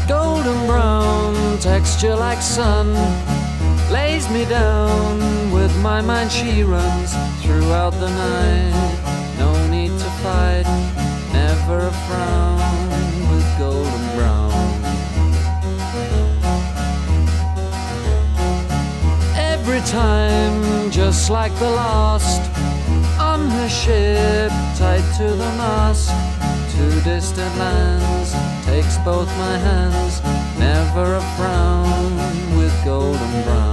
Golden brown texture like sun lays me down. With my mind she runs throughout the night. No need to fight, never a frown with golden brown. Every time, just like the last, on her ship, tied to the mast, to distant lands, takes both my hands, never a frown with golden brown.